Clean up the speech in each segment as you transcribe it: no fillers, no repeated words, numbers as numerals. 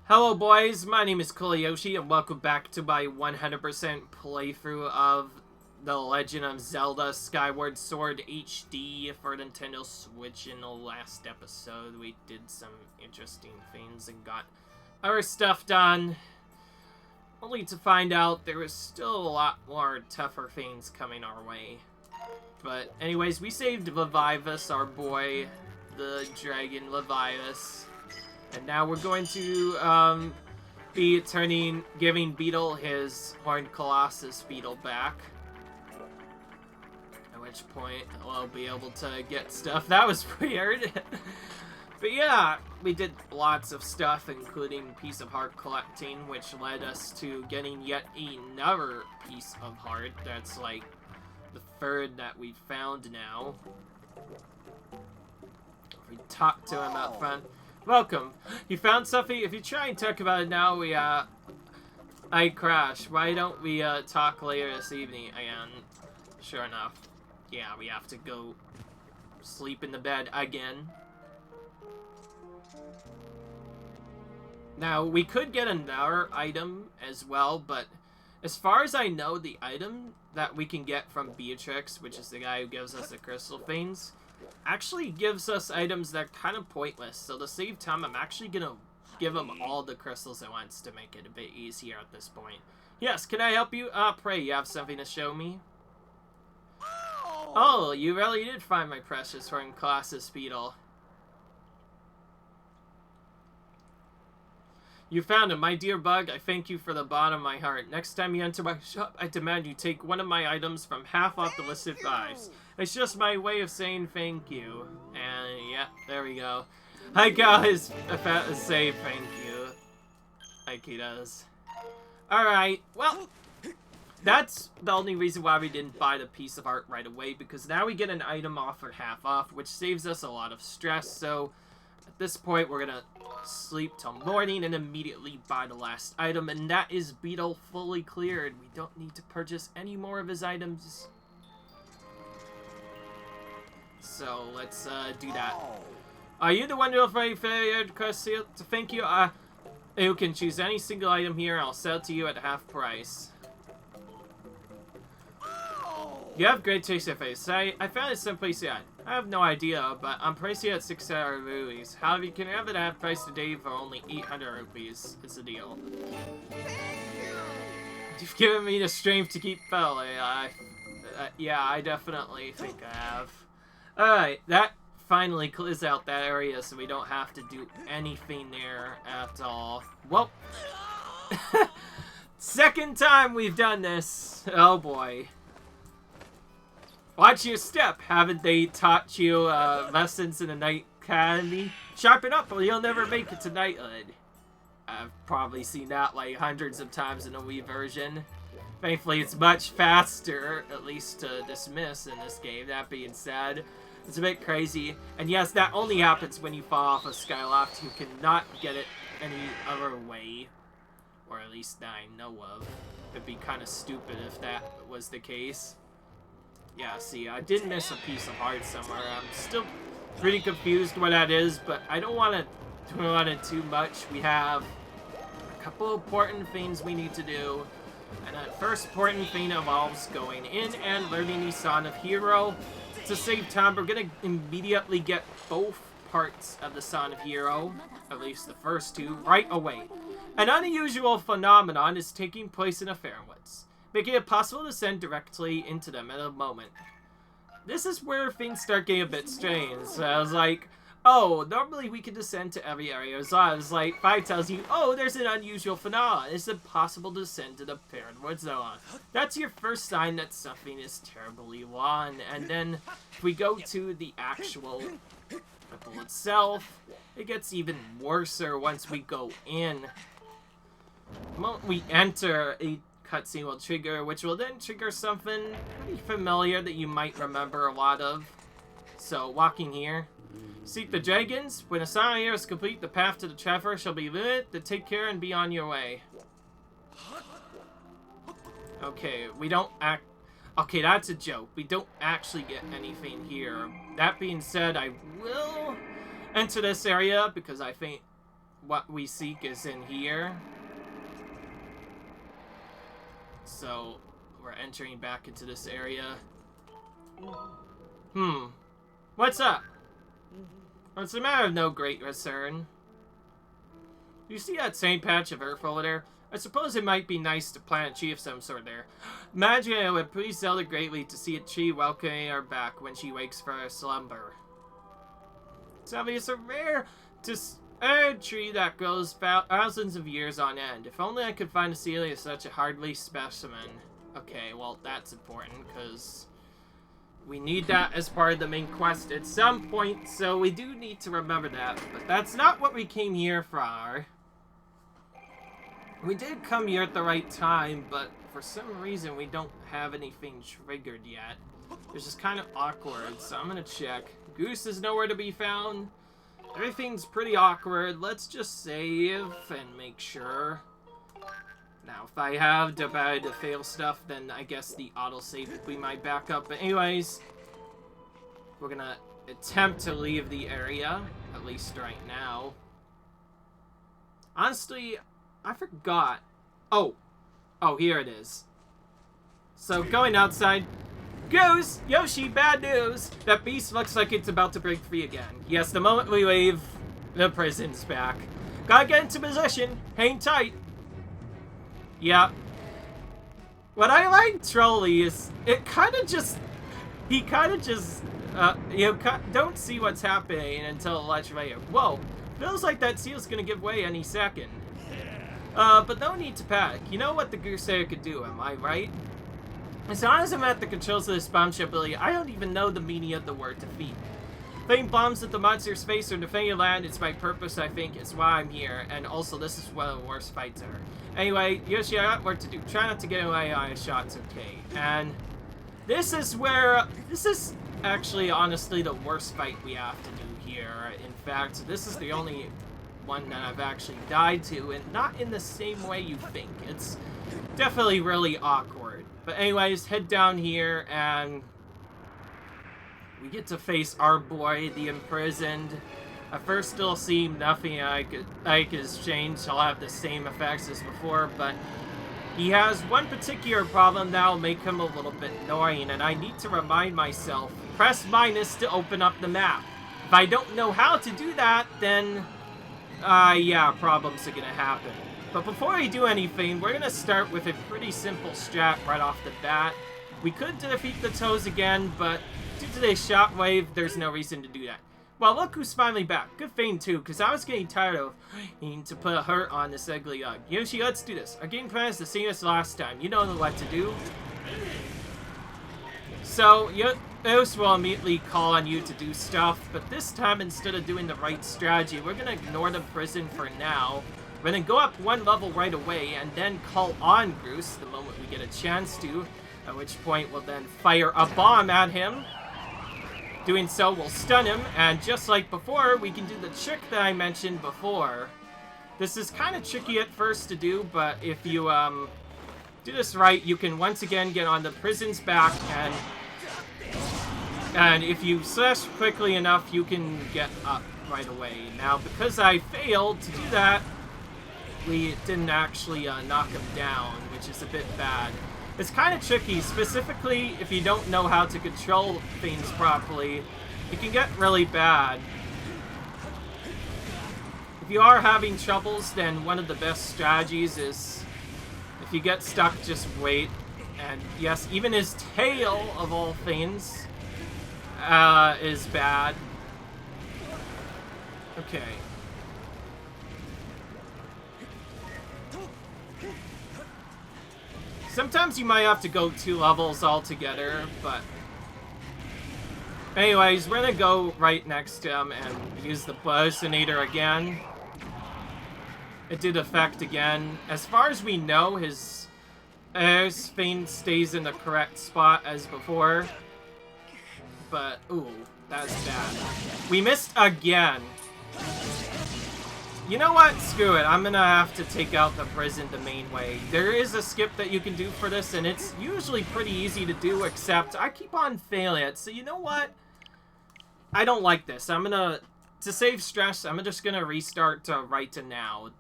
Hello boys, my name is Coolyoshi and welcome back to my 100% playthrough of The Legend of Zelda Skyward Sword HD for Nintendo Switch. In the last episode we did some interesting things and got our stuff done, only to find out there was still a lot more tougher things coming our way. But anyways, we saved Levivus, our boy, the dragon Levivus. And now we're going to be giving Beetle his Horned Colossus Beetle back. At which point we'll be able to get stuff. That was weird. But yeah, we did lots of stuff, including Piece of Heart collecting, which led us to getting yet another Piece of Heart. That's like the third that we found now. We talked to him up front. Welcome. You found something? If you try and talk about it now, I crash. Why don't we, talk later this evening again? Sure enough. Yeah, we have to go sleep in the bed again. Now, we could get another item as well, but as far as I know, the item that we can get from Beatrix, which is the guy who gives us the crystal things, actually gives us items that are kind of pointless. So to save time, I'm actually gonna give him all the crystals at once to make it a bit easier at this point. Yes, can I help you? Pray you have something to show me. Oh, you really did find my precious Horned Colossus Beetle. You found him, my dear bug. I thank you for the bottom of my heart. Next time you enter my shop, I demand you take one of my items from half off the listed price. It's just my way of saying thank you. And yeah, there we go. I got his say thank you. Like he does. Alright, well, that's the only reason why we didn't buy the Piece of Heart right away, because now we get an item off for half off, which saves us a lot of stress. So at this point, we're gonna sleep till morning and immediately buy the last item, and that is Beetle fully cleared. We don't need to purchase any more of his items. So let's do that. Are you the one who request to thank you? You can choose any single item here. I'll sell it to you at half price. You have great taste in face. I found it someplace yet. I have no idea, but I'm pricing at 600 rupees. However, you can have it at price today for only 800 rupees. It's a deal. You've given me the strength to keep felling. Yeah, I definitely think I have. Alright, that finally clears out that area so we don't have to do anything there at all. Well, second time we've done this. Oh boy. Watch your step. Haven't they taught you lessons in the Night Academy? Sharpen up or you'll never make it to knighthood. I've probably seen that like hundreds of times in the Wii version. Thankfully, it's much faster, at least to dismiss in this game. That being said, it's a bit crazy. And yes, that only happens when you fall off a Skyloft. You cannot get it any other way. Or at least that I know of. It'd be kind of stupid if that was the case. Yeah, see, I did miss a Piece of Heart somewhere. I'm still pretty confused what that is, but I don't want to dwell on it too much. We have a couple important things we need to do. And that first important thing involves going in and learning the Song of Hero. To save time, we're going to immediately get both parts of the Song of Hero, at least the first two, right away. An unusual phenomenon is taking place in the Fairwoods, making it possible to send directly into them at a moment. This is where things start getting a bit strange. So I was like, oh, normally we can descend to every area. So I was like, Fi tells you, oh, there's an unusual phenomenon. It's impossible to descend to the Fairwood Zone. That's your first sign that something is terribly wrong. And then if we go to the actual temple itself, it gets even worse once we go in. The moment we enter, a cutscene will trigger, which will then trigger something pretty familiar that you might remember a lot of. So, walking here. Seek the dragons. When a Song of Hero is complete, the path to the Triforce shall be lit. To take care and be on your way. Okay, we don't act... Okay, that's a joke. We don't actually get anything here. That being said, I will enter this area because I think what we seek is in here. So, we're entering back into this area. What's up? What's the matter of no great concern? You see that same patch of earth over there? I suppose it might be nice to plant a tree of some sort there. Imagine it would please Zelda greatly to see a tree welcoming her back when she wakes from her slumber. It's obvious a rare tree that grows thousands of years on end. If only I could find a ceiling of such a hardly specimen. Okay, well, that's important, because we need that as part of the main quest at some point, so we do need to remember that. But that's not what we came here for. We did come here at the right time, but for some reason we don't have anything triggered yet. It's just kind of awkward, so I'm gonna check. Goose is nowhere to be found. Everything's pretty awkward. Let's just save and make sure. Now, if I have the ability to fail stuff, then I guess the autosave would be my backup. But anyways, we're gonna attempt to leave the area, at least right now. Honestly, I forgot. Oh, here it is. So, going outside. Goose! Yoshi, bad news! That beast looks like it's about to break free again. Yes, the moment we leave, the prison's back. Gotta get into position. Hang tight. Yeah. What I like Trolly is, he kind of just, don't see what's happening until much later. Whoa, feels like that seal's gonna give way any second. But no need to panic. You know what the Gooseair could do, am I right? As long as I'm at the controls of this bombshell ability, I don't even know the meaning of the word defeat. Playing bombs at the monster's face or defending land is my purpose, I think. It's why I'm here. And also, this is one of the worst fights ever. Anyway, Yoshi, I got work to do. Try not to get away on a shot's okay. And this is actually, honestly, the worst fight we have to do here. In fact, this is the only one that I've actually died to, and not in the same way you think. It's definitely really awkward. But anyways, head down here, and we get to face our boy, the Imprisoned. At first still seem nothing like has changed. He'll have the same effects as before, but he has one particular problem that will make him a little bit annoying, and I need to remind myself, press minus to open up the map. If I don't know how to do that, then, yeah, problems are gonna happen. But before I do anything, we're gonna start with a pretty simple strat right off the bat. We could defeat the Toes again, but due to the shockwave, there's no reason to do that. Well, look who's finally back. Good thing, too, because I was getting tired of needing to put a hurt on this ugly ug. Yoshi, let's do this. Our game plan is the same as last time. You know what to do. So, Yoshi will immediately call on you to do stuff, but this time, instead of doing the right strategy, we're going to ignore the prison for now. We're going to go up one level right away, and then call on Goose the moment we get a chance to, at which point we'll then fire a bomb at him. Doing so will stun him, and just like before, we can do the trick that I mentioned before. This is kind of tricky at first to do, but if you do this right, you can once again get on the prison's back, and if you slash quickly enough, you can get up right away. Now, because I failed to do that, we didn't actually knock him down, which is a bit bad. It's kind of tricky, specifically if you don't know how to control things properly. It can get really bad. If you are having troubles, then one of the best strategies is, if you get stuck, just wait. And yes, even his tail, of all things, is bad. Okay. Sometimes you might have to go 2 levels altogether, but anyways, we're gonna go right next to him and use the Personator again. It did affect again. As far as we know, his Feint stays in the correct spot as before. But, ooh, that's bad. We missed again. You know what? Screw it. I'm gonna have to take out the prison the main way. There is a skip that you can do for this, and it's usually pretty easy to do, except I keep on failing it. So you know what? I don't like this. I'm gonna to save stress, I'm just gonna restart right to now.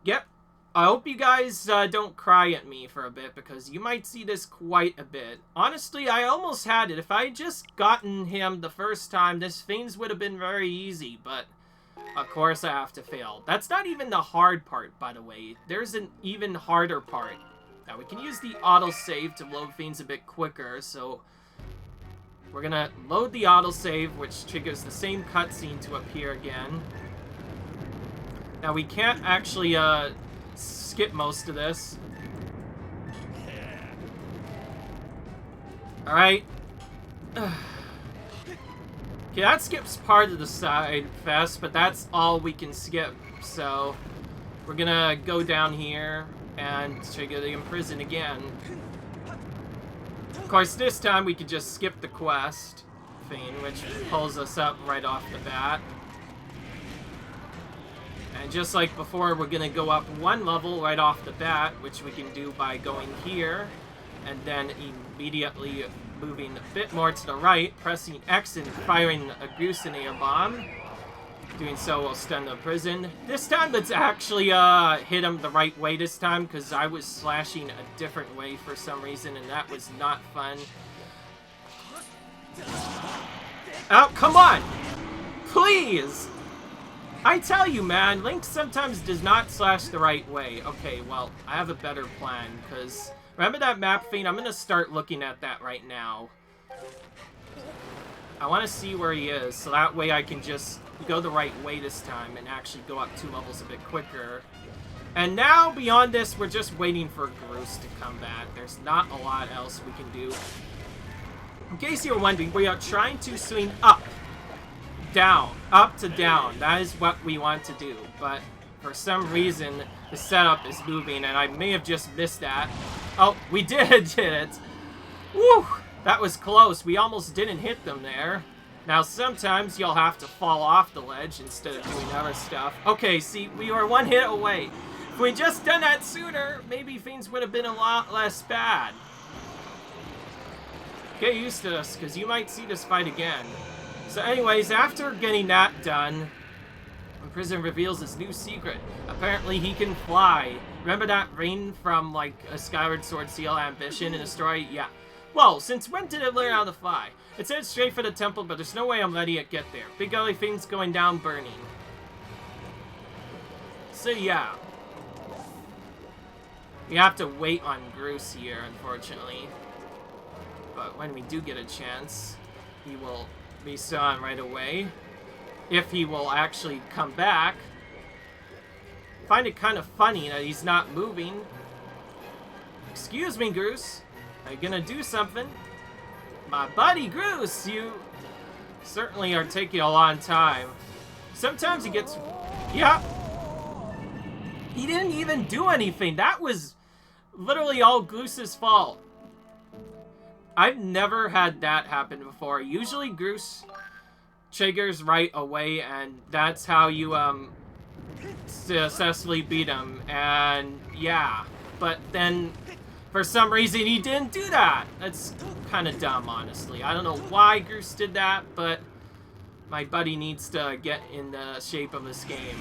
Yep. I hope you guys don't cry at me for a bit, because you might see this quite a bit. Honestly, I almost had it. If I had just gotten him the first time, this Fiends would have been very easy, but of course I have to fail. That's not even the hard part, by the way. There's an even harder part. Now, we can use the autosave to load Fiends a bit quicker, so we're gonna load the autosave, which triggers the same cutscene to appear again. Now, we can't actually, skip most of this. Alright. Okay, that skips part of the side fest, but that's all we can skip. So, we're gonna go down here and trigger the Imprisoned again. Of course, this time we could just skip the quest thing, which pulls us up right off the bat. And just like before, we're going to go up one level right off the bat, which we can do by going here, and then immediately moving a bit more to the right, pressing X and firing a Goosenator bomb. Doing so will stun the Imprisoned. This time, let's actually hit him the right way this time, because I was slashing a different way for some reason, and that was not fun. Oh, come on! Please! I tell you, man, Link sometimes does not slash the right way. Okay, well, I have a better plan, because remember that map thing? I'm going to start looking at that right now. I want to see where he is, so that way I can just go the right way this time and actually go up 2 levels a bit quicker. And now, beyond this, we're just waiting for Groose to come back. There's not a lot else we can do. In case you're wondering, we are trying to swing up. Down. Up to down. That is what we want to do. But for some reason, the setup is moving, and I may have just missed that. Oh, we did it! Woo! That was close. We almost didn't hit them there. Now, sometimes you'll have to fall off the ledge instead of doing other stuff. Okay, see, we were 1 hit away. If we just done that sooner, maybe things would have been a lot less bad. Get used to this, because you might see this fight again. So anyways, after getting that done, Imprisoned reveals his new secret. Apparently he can fly. Remember that ring from, like, a Skyward Sword Seal ambition in the story? Yeah. Well, since when did it learn how to fly? It said straight for the temple, but there's no way I'm letting it get there. Big ugly things going down burning. So yeah. We have to wait on Groose here, unfortunately. But when we do get a chance, he will be sawn right away. If he will actually come back. Find it kind of funny that he's not moving. Excuse me, Groose. Are you gonna do something? My buddy Groose, you certainly are taking a long time. Sometimes he gets... Yeah. He didn't even do anything. That was literally all Goose's fault. I've never had that happen before. Usually Groose triggers right away, and that's how you successfully beat him. And yeah, but then for some reason he didn't do that. That's kind of dumb, honestly. I don't know why Groose did that, but my buddy needs to get in the shape of this game.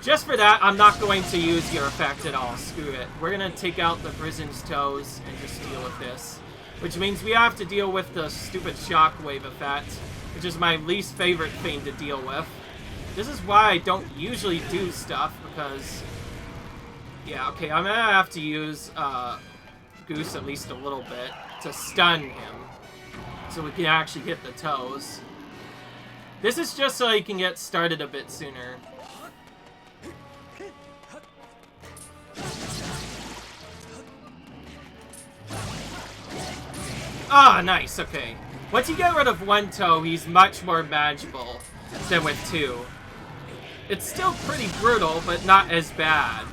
Just for that, I'm not going to use your effect at all. Screw it. We're gonna take out the Prison's toes and just deal with this. Which means we have to deal with the stupid shockwave effect, which is my least favorite thing to deal with. This is why I don't usually do stuff, because... Yeah, okay, I'm gonna have to use Goose at least a little bit to stun him, so we can actually hit the toes. This is just so he can get started a bit sooner. Ah, nice, okay. Once you get rid of 1 toe, he's much more manageable than with 2. It's still pretty brutal, but not as bad.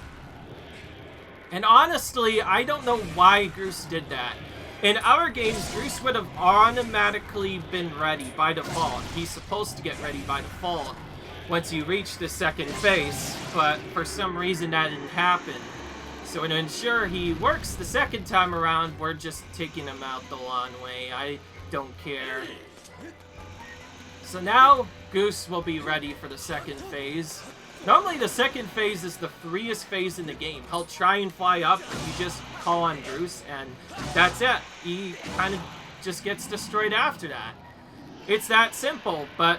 And honestly, I don't know why Groose did that. In our games, Groose would have automatically been ready by default. He's supposed to get ready by default once you reach the second phase, but for some reason that didn't happen. So to ensure he works the second time around, we're just taking him out the long way. I don't care. So now, Goose will be ready for the second phase. Normally the second phase is the freest phase in the game. He'll try and fly up, and you just call on Goose, and that's it. He kind of just gets destroyed after that. It's that simple, but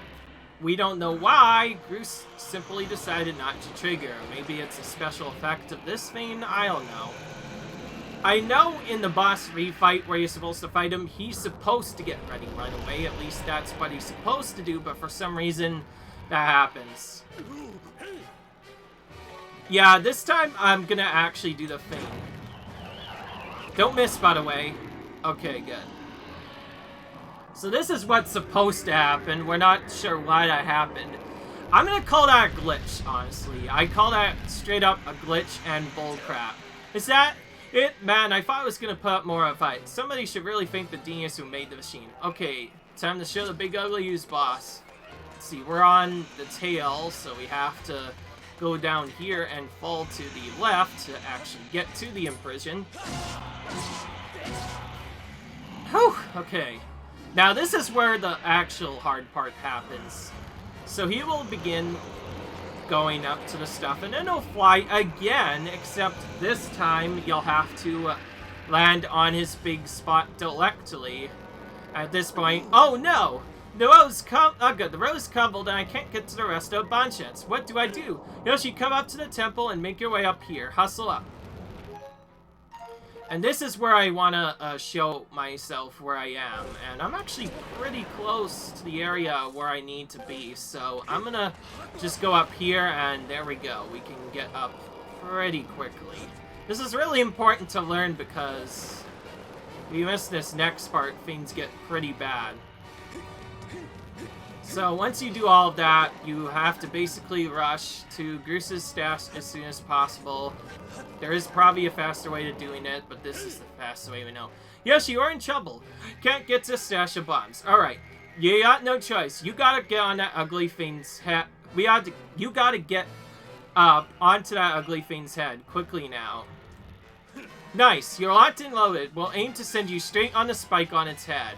we don't know why. Goose simply decided not to trigger. Maybe it's a special effect of this thing, I don't know. I know in the boss refight where you're supposed to fight him, he's supposed to get ready right away. At least that's what he's supposed to do, but for some reason, that happens. Yeah, this time I'm gonna actually do the thing. Don't miss, by the way. Okay, good. So this is what's supposed to happen. We're not sure why that happened. I'm gonna call that a glitch, honestly. I call that straight up a glitch and bullcrap. Is that it? Man, I thought I was gonna put up more of a fight. Somebody should really thank the genius who made the machine. Okay, time to show the big ugly used boss. Let's see, we're on the tail, so we have to go down here and fall to the left to actually get to the Imprisoned. Whew, okay. Now this is where the actual hard part happens. So he will begin going up to the stuff, and then he'll fly again, except this time you'll have to land on his big spot directly. At this point, oh no! The rose the rose crumbled and I can't get to the rest of Bonchets. What do I do? Yoshi, come up to the temple and make your way up here. Hustle up. And this is where I want to show myself where I am. And I'm actually pretty close to the area where I need to be. So I'm going to just go up here, and there we go. We can get up pretty quickly. This is really important to learn because if you miss this next part, things get pretty bad. So once you do all of that, you have to basically rush to Goose's stash as soon as possible. There is probably a faster way to doing it, but this is the fastest way we know. Yoshi, you're in trouble. Can't get to stash of bombs. Alright, you got no choice. You gotta get on that ugly thing's head. You gotta get up onto that ugly thing's head quickly now. Nice, you're locked and loaded. We'll aim to send you straight on the spike on its head.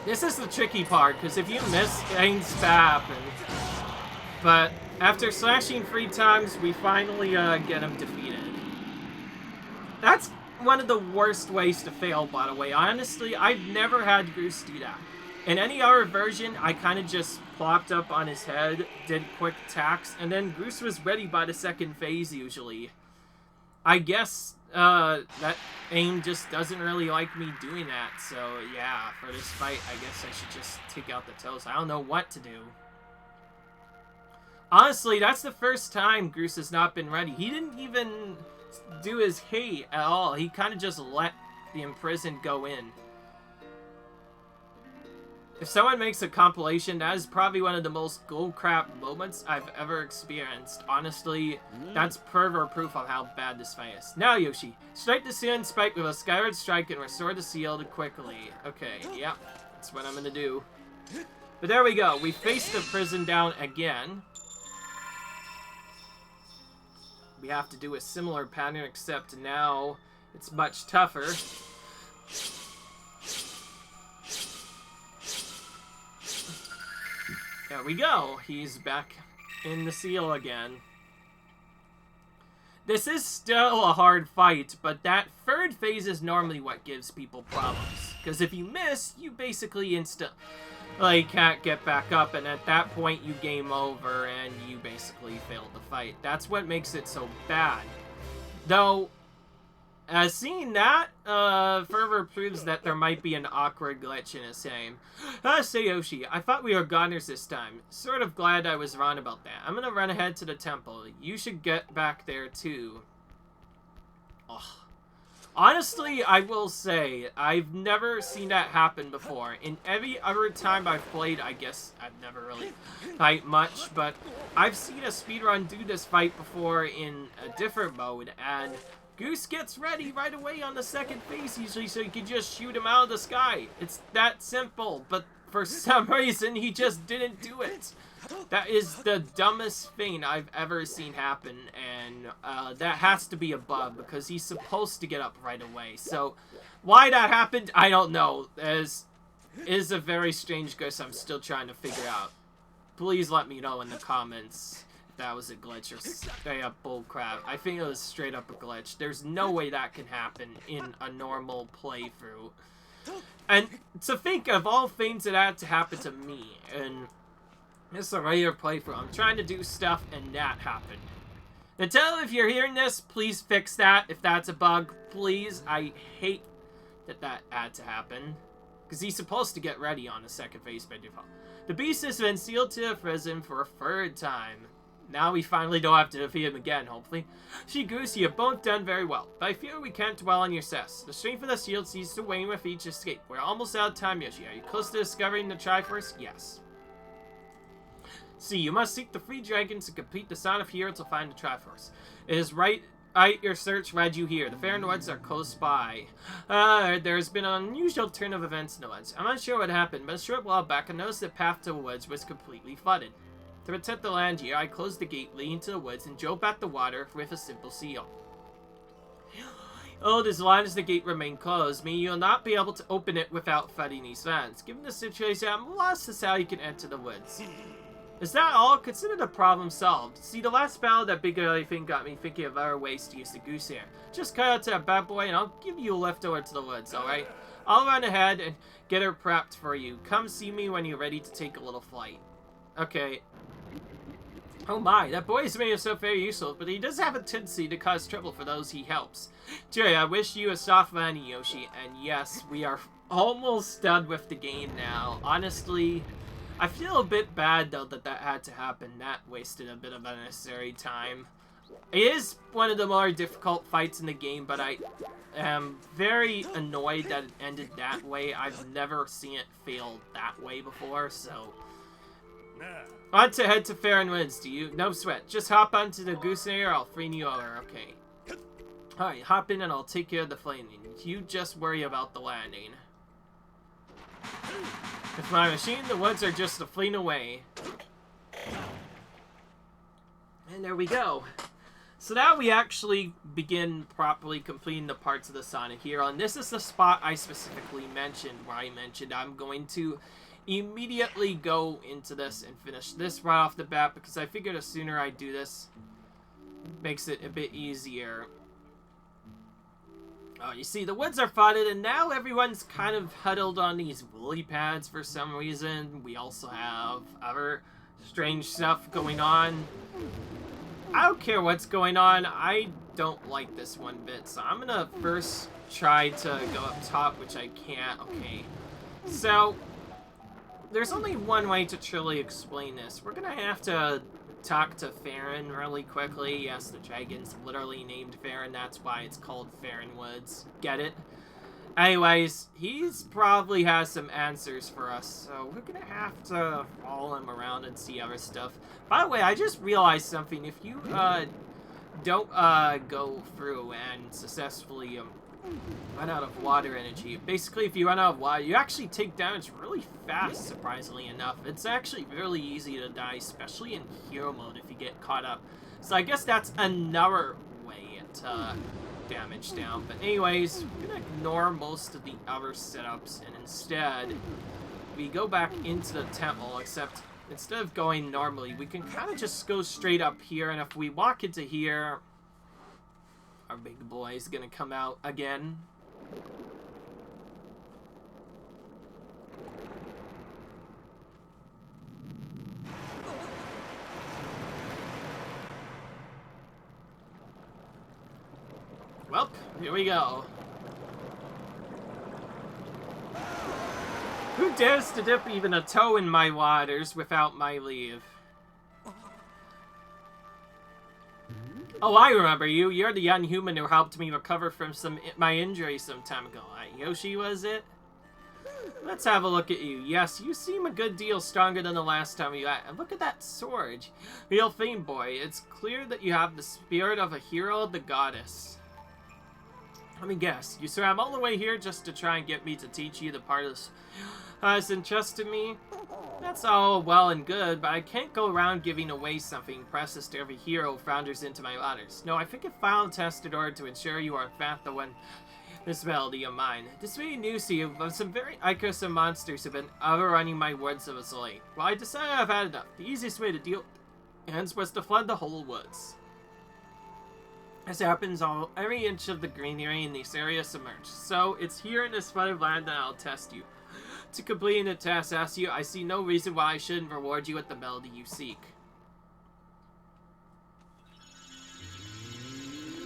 This is the tricky part, because if you miss, things happen. But after slashing 3 times, we finally get him defeated. That's one of the worst ways to fail, by the way. Honestly, I've never had Goose do that. In any other version, I kind of just plopped up on his head, did quick attacks, and then Goose was ready by the second phase, usually. I guess that aim just doesn't really like me doing that, so yeah, for this fight, I guess I should just take out the toes. I don't know what to do. Honestly, that's the first time Goose has not been ready. He didn't even do his hate at all. He kind of just let the Imprisoned go in. If someone makes a compilation, that is probably one of the most bullcrap moments I've ever experienced. Honestly, that's further proof of how bad this fight is. Now, Yoshi, strike the ceiling spike with a Skyward strike and restore the shield quickly. Okay, yep, that's what I'm gonna do. But there we go. We face the prison down again. We have to do a similar pattern, except now it's much tougher. There we go. He's back in the seal again. This is still a hard fight, but that third phase is normally what gives people problems. Because if you miss, you basically can't get back up, and at that point you game over and you basically failed the fight. That's what makes it so bad. Though, seeing that further proves that there might be an awkward glitch in his game. Say Yoshi, I thought we were goners this time. Sort of glad I was wrong about that. I'm gonna run ahead to the temple. You should get back there too. Ugh. Honestly, I will say, I've never seen that happen before. In every other time I've played, I guess I've never really fight much, but I've seen a speedrun do this fight before in a different mode, and Goose gets ready right away on the second phase usually, so you can just shoot him out of the sky. It's that simple, but for some reason, he just didn't do it. That is the dumbest thing I've ever seen happen, and that has to be a bug, because he's supposed to get up right away. So, why that happened, I don't know. Is a very strange guess I'm still trying to figure out. Please let me know in the comments if that was a glitch or straight up bullcrap. I think it was straight up a glitch. There's no way that can happen in a normal playthrough. And to think of all things that had to happen to me, and it's a regular playthrough. I'm trying to do stuff, and that happened. Nintendo, if you're hearing this, please fix that. If that's a bug, please. I hate that had to happen. Because he's supposed to get ready on the second phase by default. The beast has been sealed to the prison for a third time. Now we finally don't have to defeat him again, hopefully. Goose, you have both done very well, but I fear we can't dwell on your success. The strength of the shield seems to wane with each escape. We're almost out of time, Yoshi. Are you close to discovering the Triforce? Yes. See, you must seek the free dragons to complete the SotH here to find the Triforce. It is right your search led you here. The Fair Woods are close by. There's been an unusual turn of events in the woods. I'm not sure what happened, but a short while back I noticed the path to the woods was completely flooded. To protect the land here, I closed the gate leading to the woods and drove back the water with a simple seal. Oh, as long as the gate remained closed, meaning you'll not be able to open it without flooding these lands. Given the situation, I'm lost as how you can enter the woods. Is that all? Consider the problem solved. See, the last battle, that big early thing got me thinking of other ways to use the goose hair. Just cut out to that bad boy and I'll give you a lift over to the woods, alright? I'll run ahead and get her prepped for you. Come see me when you're ready to take a little flight. Okay. Oh my, that boy is made himself very useful, but he does have a tendency to cause trouble for those he helps. Jerry, I wish you a soft landing, Yoshi. And yes, we are almost done with the game now. Honestly, I feel a bit bad, though, that had to happen. That wasted a bit of unnecessary time. It is one of the more difficult fights in the game, but I am very annoyed that it ended that way. I've never seen it fail that way before, so... On to head to Fair Woods, do you? No sweat. Just hop onto the goose air, I'll free you over, okay. Alright, hop in and I'll take care of the flaming. You just worry about the landing. With my machine, the woods are just a fleeing away. And there we go. So now we actually begin properly completing the parts of the Sonic Hero. And this is the spot I specifically mentioned, where I mentioned I'm going to immediately go into this and finish this right off the bat, because I figured the sooner I do this, makes it a bit easier. Oh, you see, the woods are flooded, and now everyone's kind of huddled on these lily pads for some reason. We also have other strange stuff going on. I don't care what's going on. I don't like this one bit, so I'm gonna first try to go up top, which I can't. Okay, so there's only one way to truly explain this. We're gonna have to talk to Farron really quickly. Yes, the dragon's literally named Farron. That's why it's called Farron Woods. Get it? Anyways, he's probably has some answers for us, so we're gonna have to follow him around and see other stuff. By the way, I just realized something. If you don't go through and successfully run out of water energy, basically if you run out of water, you actually take damage really fast, surprisingly enough. It's actually really easy to die, especially in hero mode if you get caught up. So I guess that's another way to damage down. But anyways, we're gonna ignore most of the other setups, and instead we go back into the temple, except instead of going normally, we can kind of just go straight up here, and if we walk into here, our big boy is gonna come out again. Well, here we go. Who dares to dip even a toe in my waters without my leave? Oh, I remember you. You're the young human who helped me recover from my injury some time ago. Yoshi, was it? Let's have a look at you. Yes, you seem a good deal stronger than the last time we met. And look at that sword. Real thing, boy. It's clear that you have the spirit of a hero of the goddess. Let me guess, you swam all the way here just to try and get me to teach you the part of this entrusted me? That's all well and good, but I can't go around giving away something precious to every hero who founders into my waters. No, I think a final test in order to ensure you are in fact the one this melody of mine. This way news to you, but some very Icos monsters have been overrunning my woods of a late. Well, I decided I've had enough. The easiest way to deal hence was to flood the whole woods. As happens, every inch of the greenery in this area submerged. So, it's here in this flooded land that I'll test you. To completing the task asked you, I see no reason why I shouldn't reward you with the melody you seek.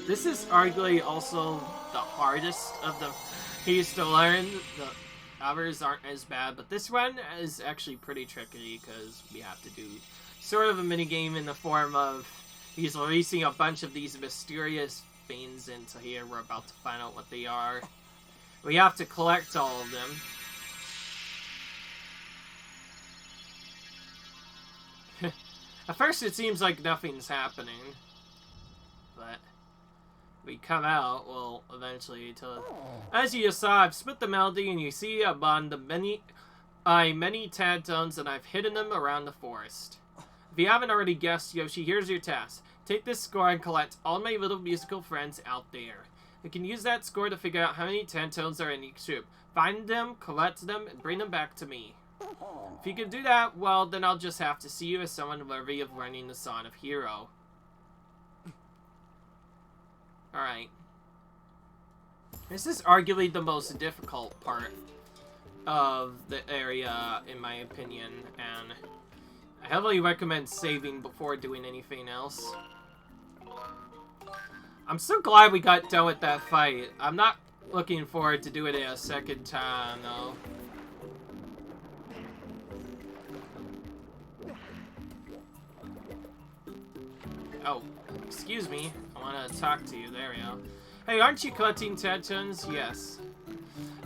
This is arguably also the hardest of the keys to learn. The others aren't as bad, but this one is actually pretty tricky because we have to do sort of a minigame in the form of he's releasing a bunch of these mysterious things into here. We're about to find out what they are. We have to collect all of them. At first it seems like nothing's happening, but we come out, well, eventually, to... As you saw, I've split the melody, and you see among the many tad tones, and I've hidden them around the forest. If you haven't already guessed, Yoshi, here's your task. Take this score and collect all my little musical friends out there. You can use that score to figure out how many tad tones are in each group. Find them, collect them, and bring them back to me. If you can do that, well, then I'll just have to see you as someone worthy of learning the Song of Hero. Alright. This is arguably the most difficult part of the area, in my opinion, and I heavily recommend saving before doing anything else. I'm so glad we got done with that fight. I'm not looking forward to doing it a second time, though. Oh, excuse me. I want to talk to you. There we go. Hey, aren't you collecting tantones? Yes.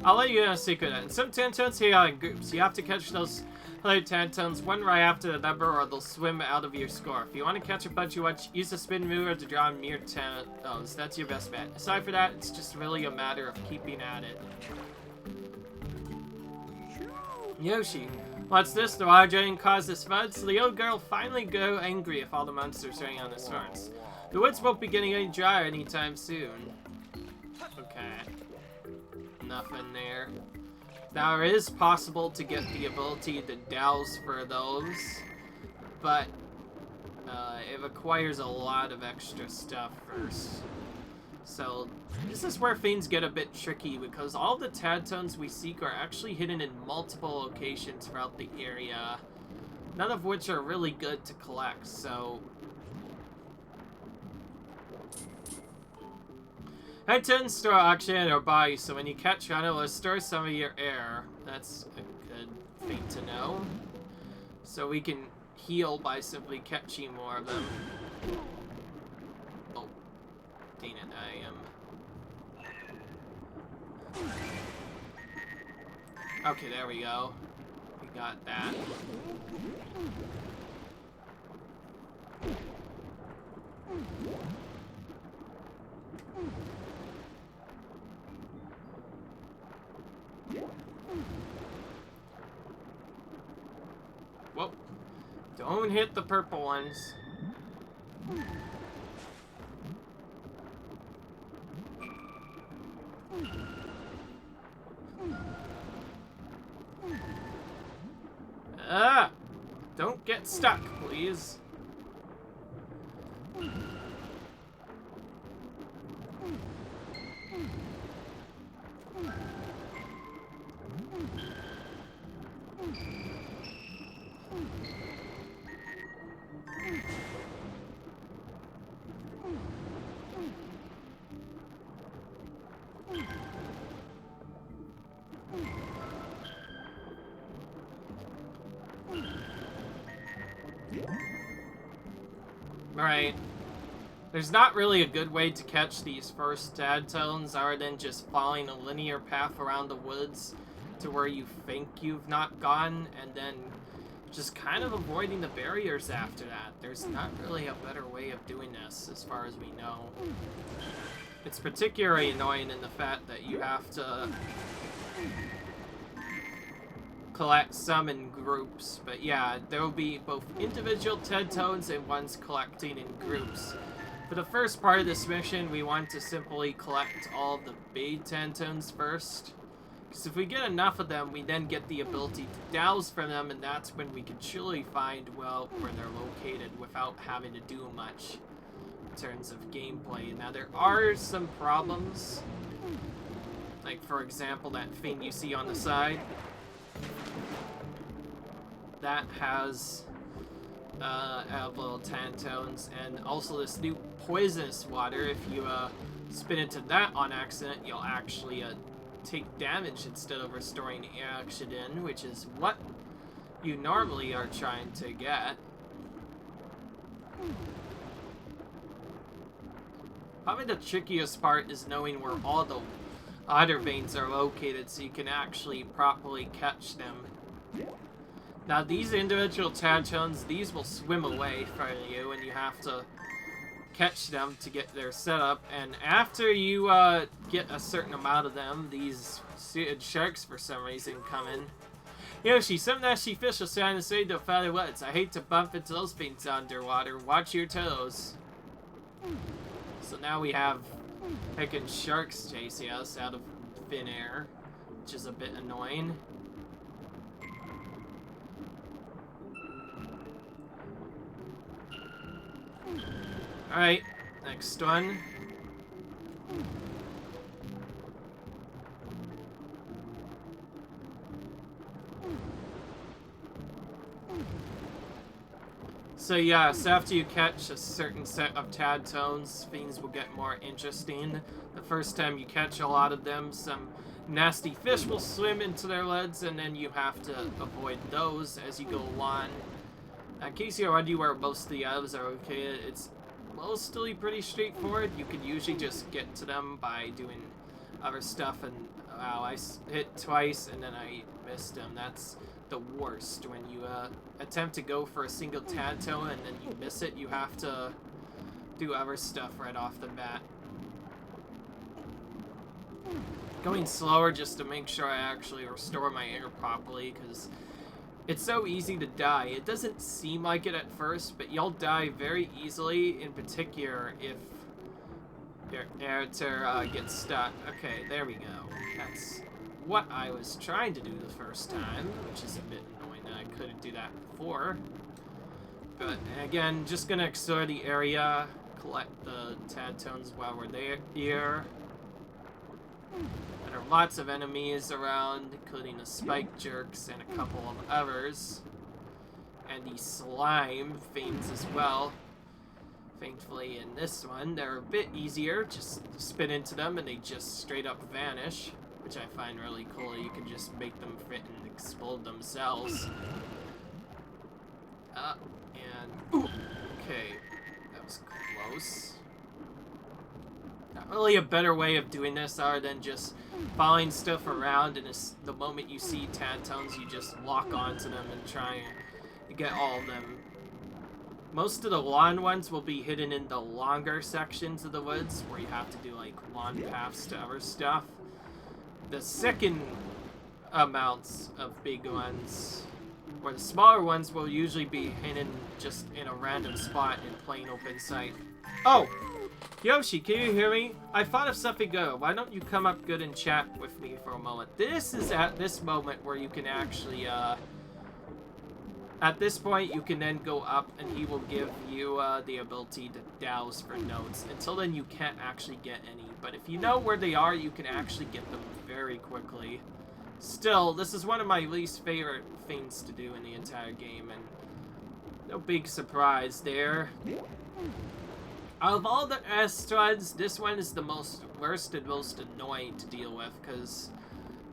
I'll let you in a secret. In some tantones hang out in groups. You have to catch those other tantones one right after the number or they'll swim out of your score. If you want to catch a bunch, you use the spin mover to draw mere tantones. That's your best bet. Aside from that, it's just really a matter of keeping at it. Yoshi. What's this? The water drain caused this flood, so the old girl finally go angry if all the monsters running on this furnace. The woods won't be getting any drier anytime soon. Okay. Nothing there. Now, it is possible to get the ability to douse for those, but it requires a lot of extra stuff first. So, this is where things get a bit tricky, because all the tad tones we seek are actually hidden in multiple locations throughout the area, none of which are really good to collect, so... Head to the store auction or buy, so when you catch one, it'll restore some of your air. That's a good thing to know. So we can heal by simply catching more of them. Oh, dang it, Okay, there we go. We got that. Whoa. Don't hit the purple ones. Ah! Don't get stuck, please. Alright. There's not really a good way to catch these first tad tones other than just following a linear path around the woods to where you think you've not gone, and then just kind of avoiding the barriers after that. There's not really a better way of doing this, as far as we know. It's particularly annoying in the fact that you have to collect some in groups. But yeah, there will be both individual Tentones and ones collecting in groups. For the first part of this mission, we want to simply collect all the big Tentones first. Because if we get enough of them, we then get the ability to douse from them, and that's when we can truly find, well, where they're located without having to do much in terms of gameplay. Now, there are some problems. Like, for example, that thing you see on the side. That has little Tentones, and also this new poisonous water. If you spin into that on accident, you'll actually take damage instead of restoring oxygen, which is what you normally are trying to get. Probably the trickiest part is knowing where all the other veins are located so you can actually properly catch them. Now these individual Tentones, these will swim away from you and you have to catch them to get their setup. And after you get a certain amount of them, these suited sharks for some reason come in. Yoshi, some nasty fish are trying to save the fatty woods. I hate to bump into those things underwater. Watch your toes. So now we have freaking sharks chasing us out of thin air, which is a bit annoying. Alright, next one. So yes, after you catch a certain set of Tentones, things will get more interesting. The first time you catch a lot of them, some nasty fish will swim into their leads, and then you have to avoid those as you go along. In case you're wondering where most of the others are located, it's mostly pretty straightforward. You could usually just get to them by doing other stuff, and wow, I hit twice and then I missed them. That's the worst. When you attempt to go for a single Tantone and then you miss it, you have to do other stuff right off the bat. Going slower just to make sure I actually restore my air properly, because it's so easy to die. It doesn't seem like it at first, but you'll die very easily, in particular if your air gets stuck. Okay, there we go. That's what I was trying to do the first time, which is a bit annoying that I couldn't do that before. But again, just gonna explore the area, collect the Tentones while we're here. There are lots of enemies around, including the spike jerks and a couple of others. And the slime things as well. Thankfully in this one, they're a bit easier. Just spin into them and they just straight up vanish, which I find really cool. You can just make them fit and explode themselves. Ooh, okay, that was close. Not really a better way of doing this other than just following stuff around, and the moment you see Tentones, you just lock onto them and try to get all of them. Most of the lawn ones will be hidden in the longer sections of the woods, where you have to do like lawn paths to other stuff. The second amounts of big ones, or the smaller ones, will usually be hidden just in a random spot in plain open sight. Oh! Yoshi, can you hear me? I thought of something good. Why don't you come up good and chat with me for a moment? This is at this moment where you can actually, at this point, you can then go up and he will give you the ability to douse for notes. Until then, you can't actually get any. But if you know where they are, you can actually get them very quickly. Still, this is one of my least favorite things to do in the entire game, and no big surprise there. Out of all the S-ones, this one is the worst and most annoying to deal with, because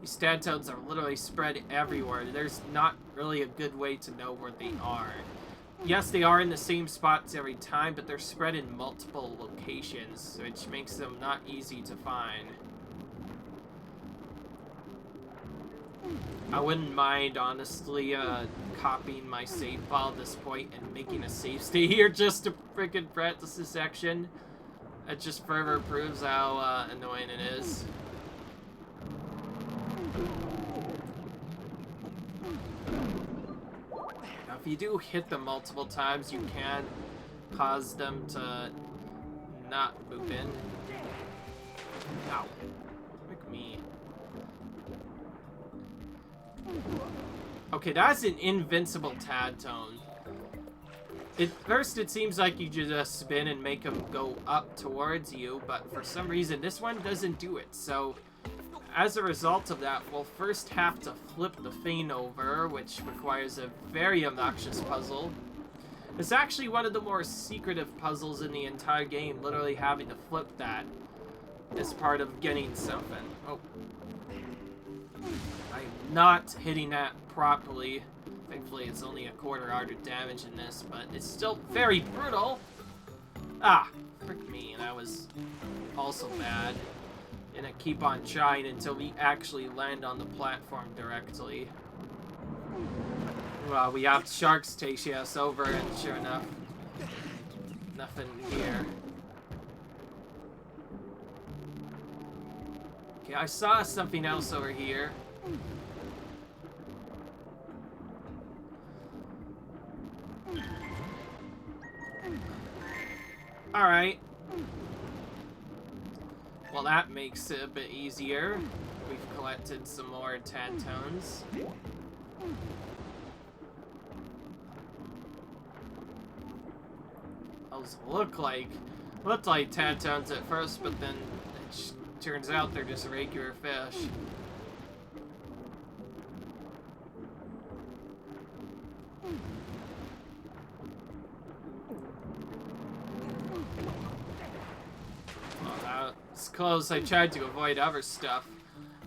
these Tentones are literally spread everywhere. There's not really a good way to know where they are. Yes, they are in the same spots every time, but they're spread in multiple locations, which makes them not easy to find. I wouldn't mind, honestly, copying my save file at this point and making a save state here just to freaking practice this section. It just further proves how annoying it is. Now, if you do hit them multiple times, you can cause them to not move in. Ow. Look me. Okay, that's an invincible Tad Tone. At first, it seems like you just spin and make them go up towards you, but for some reason, this one doesn't do it. So, as a result of that, we'll first have to flip the Feint over, which requires a very obnoxious puzzle. It's actually one of the more secretive puzzles in the entire game, literally having to flip that as part of getting something. Oh. I'm not hitting that properly. Thankfully, it's only a quarter art of damage in this, but it's still very brutal. Ah, frick me, that was also bad. And I keep on trying until we actually land on the platform directly. Well, we have sharks chasing us over, and sure enough, nothing here. Okay, I saw something else over here. Alright. Well, that makes it a bit easier. We've collected some more Tad Tones. Those looked like Tad Tones at first, but then it turns out they're just regular fish. Close. I tried to avoid other stuff,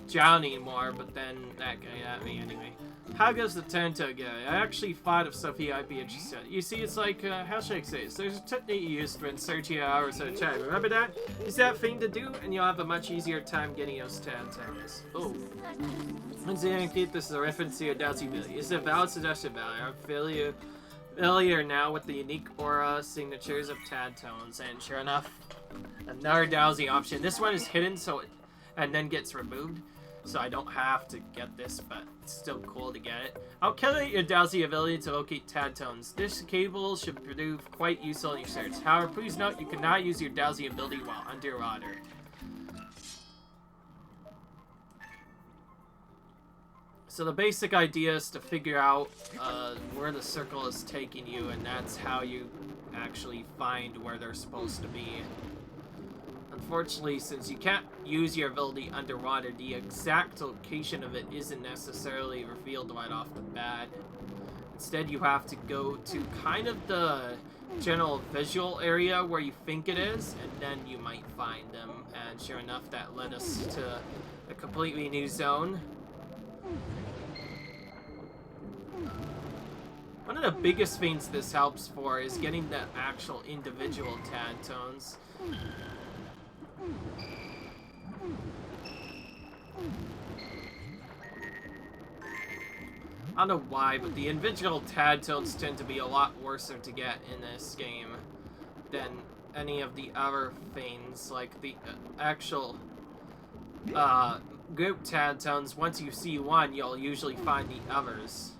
drowning more, but then that guy got me anyway. How goes the Tanto guy? I actually thought of something I'd be interested in. You see, it's like, how should I say this? There's a technique you used when searching hours at a time. Remember that? Use that thing to do, and you'll have a much easier time getting those Tantos. Oh. Let's indicate this is a reference to your dowsing ability. It's a valid suggestion value. I'm familiar now with the unique aura signatures of Tad Tones, and sure enough, another dowsing option. This one is hidden, so and then gets removed, so I don't have to get this, but it's still cool to get it. I'll calculate your dowsing ability to locate Tad Tones. This cable should prove quite useful in your search. However, please note you cannot use your dowsing ability while underwater. So the basic idea is to figure out where the circle is taking you, and that's how you actually find where they're supposed to be. Unfortunately, since you can't use your ability underwater, the exact location of it isn't necessarily revealed right off the bat. Instead, you have to go to kind of the general visual area where you think it is, and then you might find them. And sure enough, that led us to a completely new zone. One of the biggest things this helps for is getting the actual individual Tad Tones. I don't know why, but the individual Tad Tones tend to be a lot worse to get in this game than any of the other things, like the actual group Tad Tones. Once you see one, you'll usually find the others.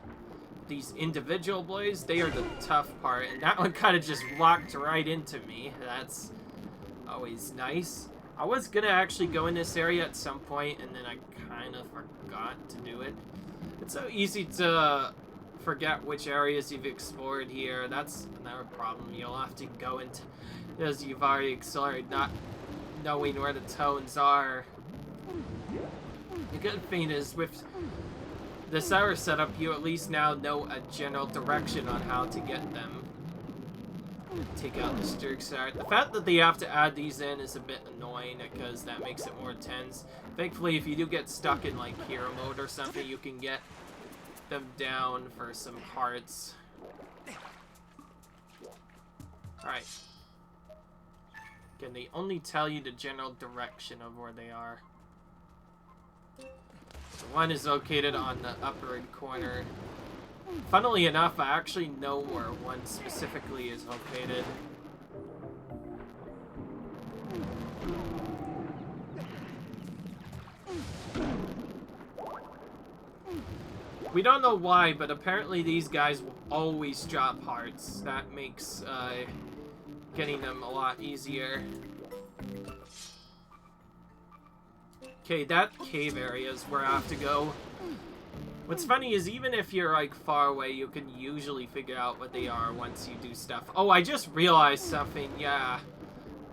These individual boys, they are the tough part, and that one kind of just walked right into me. That's always nice. I was gonna actually go in this area at some point, and then I kind of forgot to do it. It's so easy to forget which areas you've explored here. That's another problem. You'll have to go into, as you've already explored, not knowing where the tones are. The good thing is, with this hour setup, you at least now know a general direction on how to get them. Take out the Sturks art. The fact that they have to add these in is a bit annoying because that makes it more intense. Thankfully, if you do get stuck in like hero mode or something, you can get them down for some parts. Alright. Again, they only tell you the general direction of where they are. So one is located on the upper corner. Funnily enough, I actually know where one specifically is located. We don't know why, but apparently these guys will always drop hearts. That makes getting them a lot easier. Okay, that cave area is where I have to go. What's funny is even if you're like far away, you can usually figure out what they are once you do stuff. Oh, I just realized something. Yeah,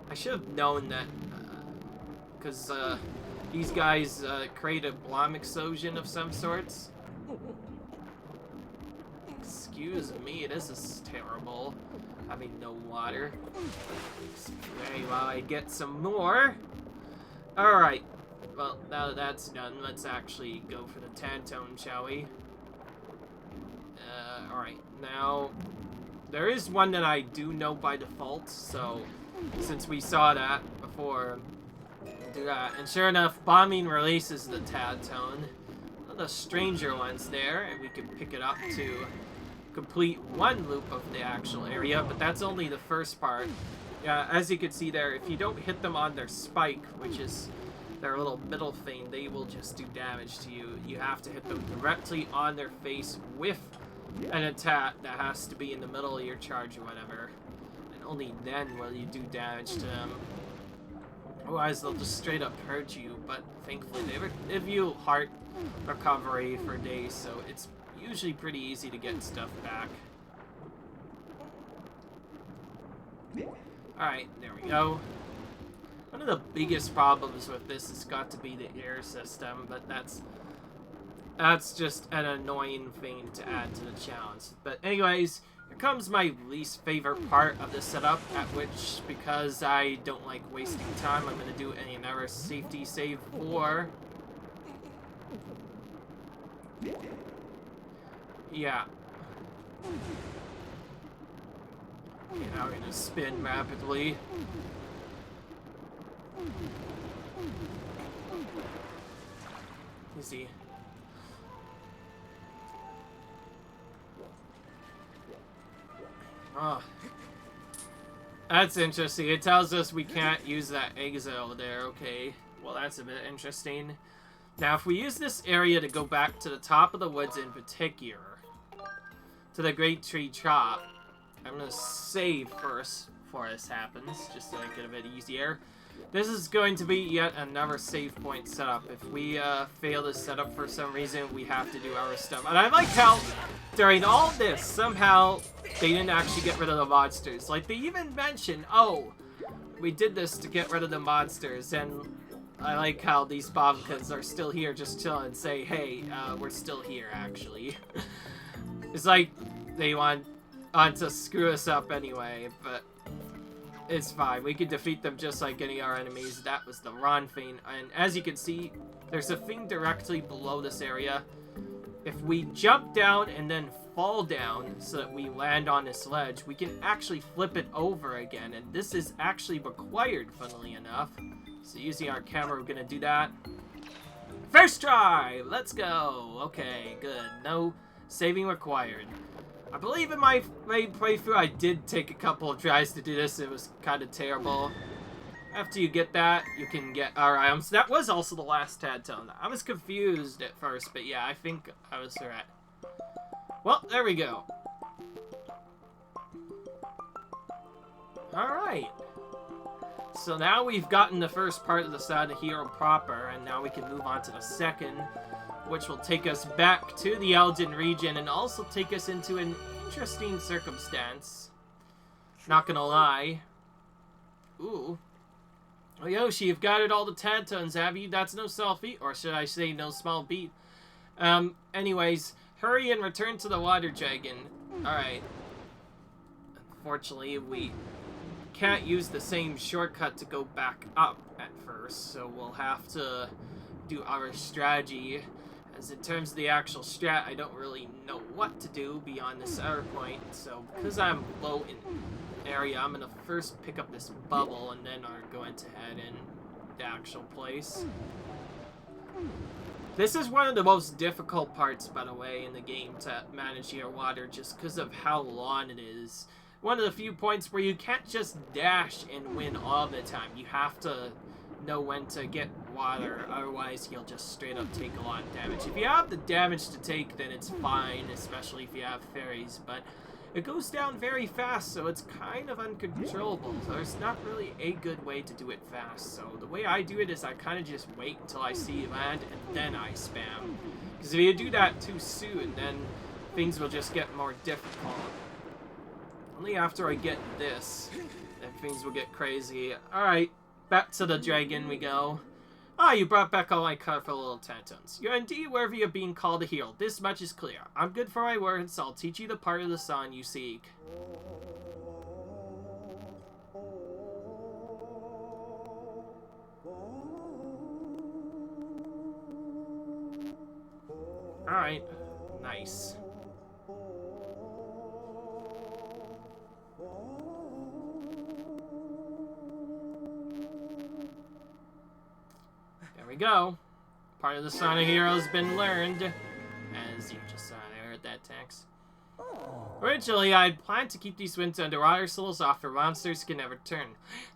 I should have known that because these guys create a bomb explosion of some sorts. Excuse me, this is terrible. Having no water. Okay, while I get some more. Alright. Well, now that that's done, let's actually go for the Tantone, shall we? Alright. Now, there is one that I do know by default, so since we saw that before, do that. And sure enough, bombing releases the Tantone. One of the stranger ones there, and we can pick it up to complete one loop of the actual area, but that's only the first part. Yeah, as you can see there, if you don't hit them on their spike, which is their little middle thing, they will just do damage to you. You have to hit them directly on their face with an attack that has to be in the middle of your charge or whatever. And only then will you do damage to them. Otherwise, they'll just straight up hurt you, but thankfully they give you heart recovery for days, so it's usually pretty easy to get stuff back. Alright, there we go. One of the biggest problems with this has got to be the air system, but that's just an annoying thing to add to the challenge. But anyways, here comes my least favorite part of the setup, at which, because I don't like wasting time, I'm going to do another safety save for... Yeah. Okay, now we're going to spin rapidly. Easy. Oh. That's interesting. It tells us we can't use that exile there. Okay. Well, that's a bit interesting. Now, if we use this area to go back to the top of the woods in particular, to the Great Tree Top, I'm going to save first before this happens, just to make it a bit easier. This is going to be yet another save point setup. If we fail this setup for some reason, we have to do our stuff. And I like how during all this, somehow they didn't actually get rid of the monsters. Like, they even mentioned, oh, we did this to get rid of the monsters. And I like how these bombkins are still here just chilling and say, hey, we're still here, actually. It's like they want to screw us up anyway, but it's fine. We can defeat them just like any of our enemies. That was the wrong thing. And as you can see, there's a thing directly below this area. If we jump down and then fall down so that we land on this ledge, we can actually flip it over again. And this is actually required, funnily enough. So using our camera, we're going to do that. First try! Let's go! Okay, good. No saving required. I believe in my playthrough I did take a couple of tries to do this. It was kind of terrible. After you get that, you can get our items. That was also the last Tantone. I was confused at first, but yeah, I think I was right. Well, there we go. Alright. So now we've gotten the first part of the side of Hero proper, and now we can move on to the second, which will take us back to the Elden region and also take us into an interesting circumstance. Not gonna lie. Ooh. Oh, Yoshi, you've gathered all the Tantones, have you? That's no small feat, or should I say no small beat. Anyways, hurry and return to the water dragon. Alright. Unfortunately, we can't use the same shortcut to go back up at first, so we'll have to do our strategy. As in terms of the actual strat, I don't really know what to do beyond this other point, so because I'm low in area, I'm gonna first pick up this bubble and then are going to head in the actual place. This is one of the most difficult parts, by the way, in the game to manage your water, just because of how long it is. One of the few points where you can't just dash and win all the time. You have to know when to get water, otherwise you'll just straight up take a lot of damage. If you have the damage to take, then it's fine, especially if you have fairies, but it goes down very fast, so it's kind of uncontrollable. So there's not really a good way to do it fast. So the way I do it is I kind of just wait until I see land, and then I spam. Because if you do that too soon, then things will just get more difficult. Only after I get this, then things will get crazy. Alright, back to the dragon we go. Ah, you brought back all my colorful little tantons. You're indeed worthy of being called a hero. This much is clear. I'm good for my words, so I'll teach you the part of the song you seek. Alright, nice. There we go. Part of the Song of Heroes has been learned. As you just saw there at that text. Originally, I had planned to keep these winds underwater souls off where monsters can never return.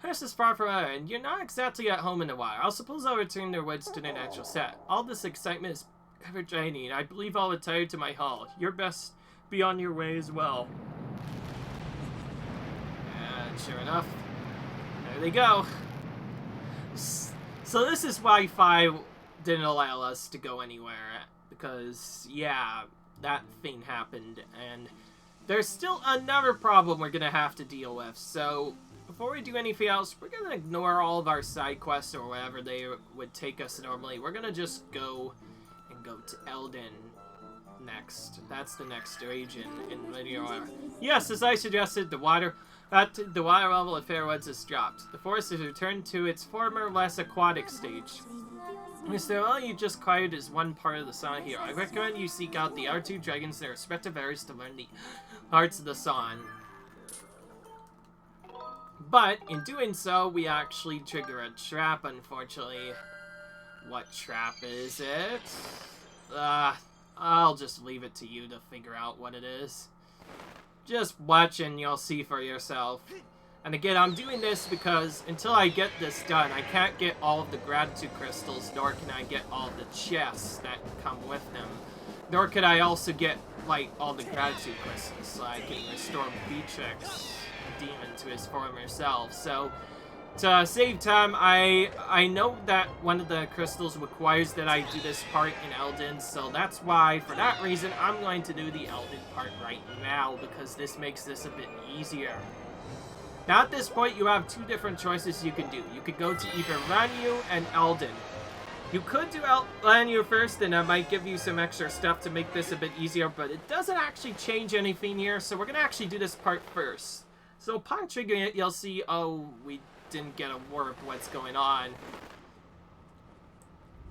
This is far from out, and you're not exactly at home in the water. I suppose I'll return their woods to their natural set. All this excitement is ever draining. I believe I'll retire to my hall. Your best be on your way as well. And sure enough, there they go. So this is why 5 didn't allow us to go anywhere, because, yeah, that thing happened, and there's still another problem we're gonna have to deal with. So before we do anything else, we're gonna ignore all of our side quests or wherever they would take us normally. We're gonna just go to Eldin next. That's the next region in Linear Order. Yes, as I suggested, the water level of Fairwoods has dropped. The forest has returned to its former, less aquatic stage. Mr. Well, you just quiet is one part of the song here. I recommend you seek out the other 2 dragons in their respective areas to learn the parts of the song. But, in doing so, we actually trigger a trap, unfortunately. What trap is it? I'll just leave it to you to figure out what it is. Just watch and you'll see for yourself. And again, I'm doing this because until I get this done, I can't get all of the gratitude crystals, nor can I get all of the chests that come with them. Nor could I also get, like, all the gratitude crystals, so I can restore Beatrix, the demon, to his former self. So, to save time, I know that one of the crystals requires that I do this part in Eldin, so that's why, for that reason, I'm going to do the Eldin part right now, because this makes this a bit easier. Now at this point, you have 2 different choices you can do. You could go to either Lanyu and Eldin. You could do Lanyu first, and that might give you some extra stuff to make this a bit easier, but it doesn't actually change anything here, so we're going to actually do this part first. So upon triggering it, you'll see, oh, we didn't get a warp, what's going on.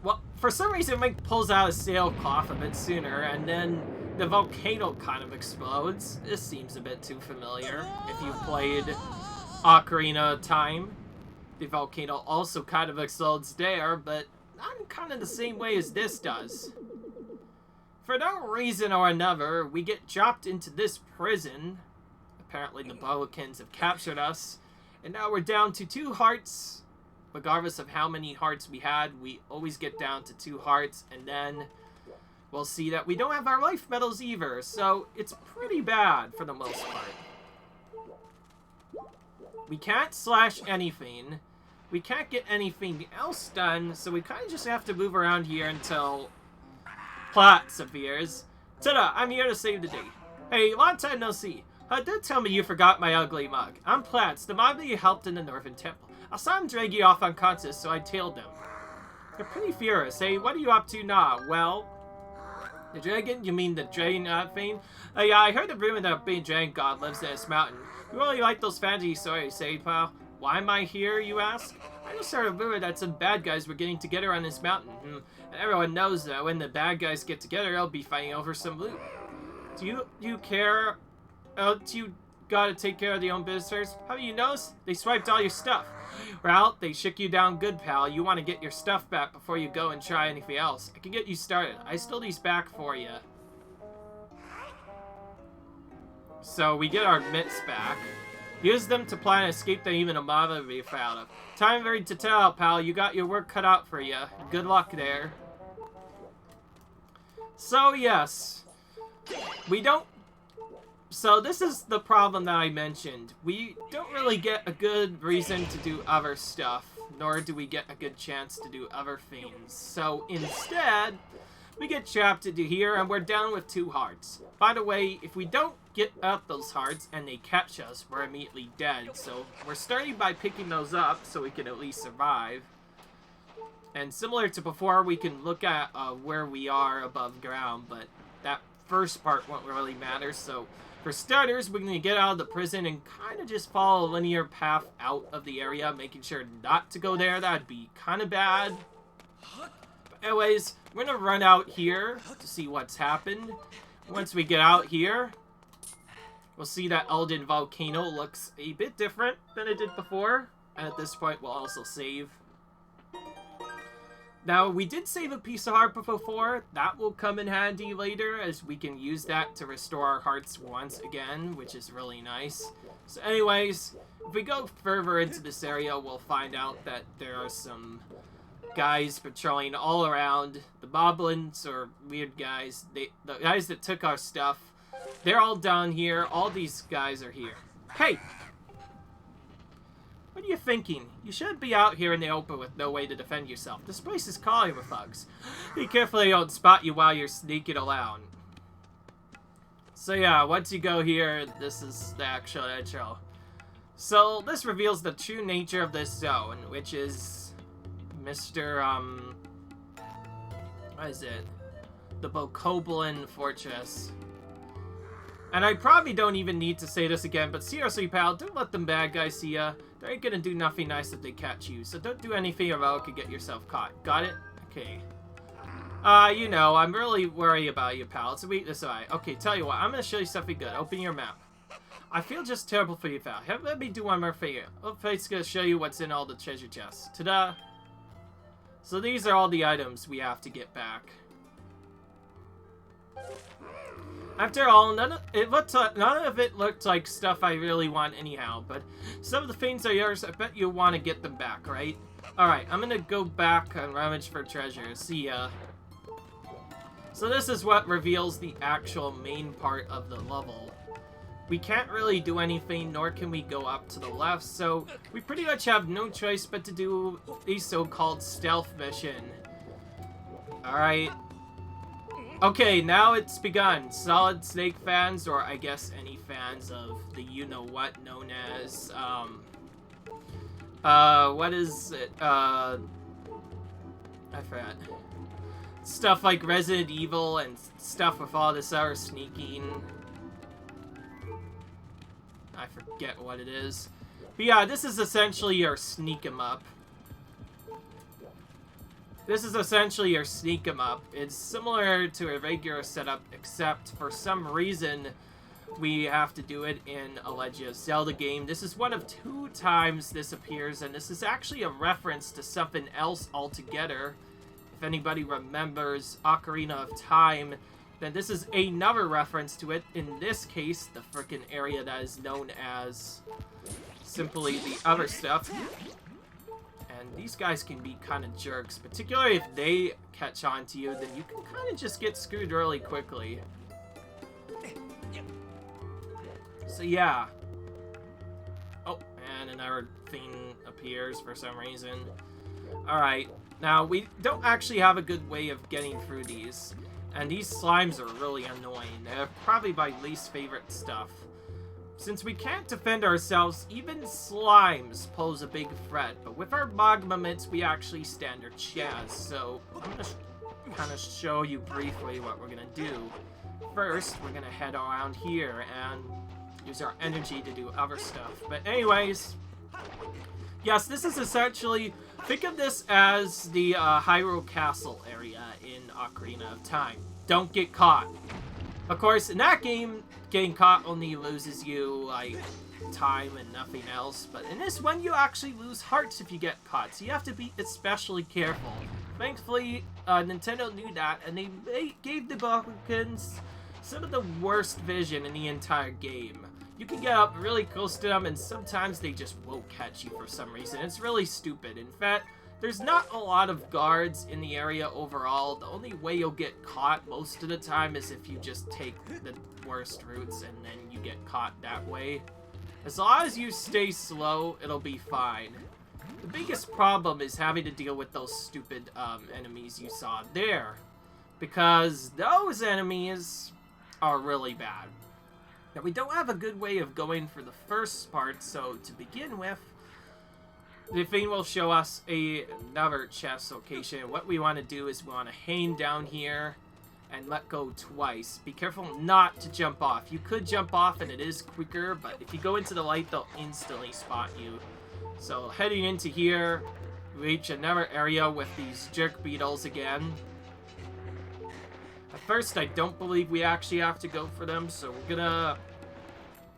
Well, for some reason, Mike pulls out a Sailcloth a bit sooner, and then the volcano kind of explodes. This seems a bit too familiar. If you've played Ocarina of Time, the volcano also kind of explodes there, but not in kind of the same way as this does. For no reason or another, we get dropped into this prison. Apparently the Boakins have captured us, and now we're down to 2 hearts. Regardless of how many hearts we had, we always get down to 2 hearts, and then we'll see that we don't have our life medals either, so it's pretty bad for the most part. We can't slash anything. We can't get anything else done, so we kind of just have to move around here until Platts appears. Ta-da! I'm here to save the day. Hey, long time no see. Don't tell me you forgot my ugly mug. I'm Platts, the mug that you helped in the Northern Temple. I saw him drag you off unconscious, so I tailed him. You're pretty furious. Hey, what are you up to now? Well, the dragon? You mean the dragon thing? Yeah, I heard the rumor that a big dragon god lives in this mountain. You really like those fantasy stories, eh, pal? Why am I here, you ask? I just heard a rumor that some bad guys were getting together on this mountain. And everyone knows that when the bad guys get together, they'll be fighting over some loot. Do you care? Do you gotta take care of your own business? How do you notice? They swiped all your stuff. Well, they shook you down good, pal. You want to get your stuff back before you go and try anything else. I can get you started. I stole these back for you. So we get our mitts back. Use them to plan an escape that even a mob would be proud of. Time very to tell, pal. You got your work cut out for you. Good luck there. So, yes. We don't... So, this is the problem that I mentioned. We don't really get a good reason to do other stuff, nor do we get a good chance to do other things. So, instead, we get trapped into here, and we're down with 2 hearts. By the way, if we don't get up those hearts and they catch us, we're immediately dead. So we're starting by picking those up so we can at least survive. And similar to before, we can look at where we are above ground, but that first part won't really matter. So for starters, we're going to get out of the prison and kind of just follow a linear path out of the area, making sure not to go there. That'd be kind of bad. But anyways, we're going to run out here to see what's happened. Once we get out here, we'll see that Elden Volcano looks a bit different than it did before. And at this point, we'll also save. Now, we did save a piece of heart before. That will come in handy later, as we can use that to restore our hearts once again, which is really nice. So anyways, if we go further into this area, we'll find out that there are some guys patrolling all around. The moblins, or weird guys, the guys that took our stuff, they're all down here. All these guys are here. Hey! What are you thinking? You shouldn't be out here in the open with no way to defend yourself. This place is calling with thugs. Be careful they don't spot you while you're sneaking around. So yeah, once you go here, this is the actual intro. So this reveals the true nature of this zone, which is Mr. What is it? The Bokoblin Fortress. And I probably don't even need to say this again, but seriously, pal, don't let them bad guys see ya. They ain't gonna do nothing nice if they catch you, so don't do anything heroic and get yourself caught. Got it? Okay. You know, I'm really worried about you, pal. It's a weakness of mine. Okay, tell you what, I'm gonna show you something good. Open your map. I feel just terrible for you, pal. Let me do one more favor. It's gonna show you what's in all the treasure chests. Ta-da! So these are all the items we have to get back. After all, none of it looked like stuff I really want anyhow, but some of the things are yours. I bet you want to get them back, right? Alright, I'm gonna go back and rummage for treasure. See ya. So this is what reveals the actual main part of the level. We can't really do anything, nor can we go up to the left, so we pretty much have no choice but to do a so-called stealth mission. Alright. Okay, now it's begun. Solid Snake fans, or I guess any fans of the you-know-what known as, what is it, I forgot. Stuff like Resident Evil and stuff with all this other sneaking. I forget what it is. But yeah, this is essentially your sneak 'em up. This is essentially your sneak 'em up. It's similar to a regular setup, except for some reason we have to do it in a Legend of Zelda game. This is one of 2 times this appears, and this is actually a reference to something else altogether. If anybody remembers Ocarina of Time, then this is another reference to it. In this case, the frickin' area that is known as simply the other stuff. And these guys can be kind of jerks, particularly if they catch on to you, then you can kind of just get screwed really quickly. So yeah. Oh, and another thing appears for some reason. Alright, now we don't actually have a good way of getting through these. And these slimes are really annoying. They're probably my least favorite stuff. Since we can't defend ourselves, even slimes pose a big threat. But with our Mogma Mitts, we actually stand a chance. So I'm going to kind of show you briefly what we're going to do. First, we're going to head around here and use our energy to do other stuff. But anyways, yes, this is essentially, think of this as the Hyrule Castle area in Ocarina of Time. Don't get caught. Of course, in that game, getting caught only loses you, like, time and nothing else. But in this one, you actually lose hearts if you get caught, so you have to be especially careful. Thankfully, Nintendo knew that, and they gave the Bokobins some of the worst vision in the entire game. You can get up really close to them, and sometimes they just won't catch you for some reason. It's really stupid. In fact, there's not a lot of guards in the area overall. The only way you'll get caught most of the time is if you just take the worst routes and then you get caught that way. As long as you stay slow, it'll be fine. The biggest problem is having to deal with those stupid enemies you saw there, because those enemies are really bad. Now, we don't have a good way of going for the first part, so to begin with, the thing will show us another chest location. What we want to do is we want to hang down here and let go twice. Be careful not to jump off. You could jump off and it is quicker, but if you go into the light, they'll instantly spot you. So heading into here, reach another area with these jerk beetles again. At first, I don't believe we actually have to go for them, so we're gonna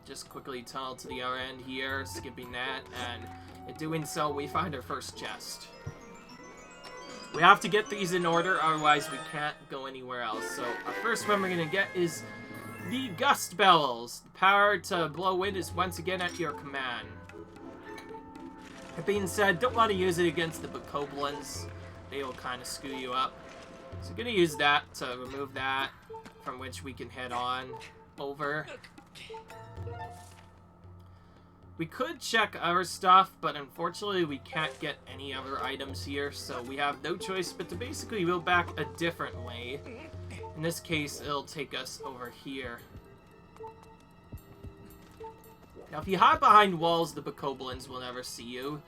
just quickly tunnel to the other end here, skipping that, and in doing so, we find our first chest. We have to get these in order, otherwise we can't go anywhere else. So our first one we're gonna get is the Gust Bells. The power to blow wind is once again at your command. That being said, don't want to use it against the Bokoblins. They will kind of screw you up. So I'm gonna use that to remove that, from which we can head on over. We could check our stuff, but unfortunately we can't get any other items here, so we have no choice but to basically go back a different way. In this case, it'll take us over here. Now, if you hide behind walls, the Bokoblins will never see you.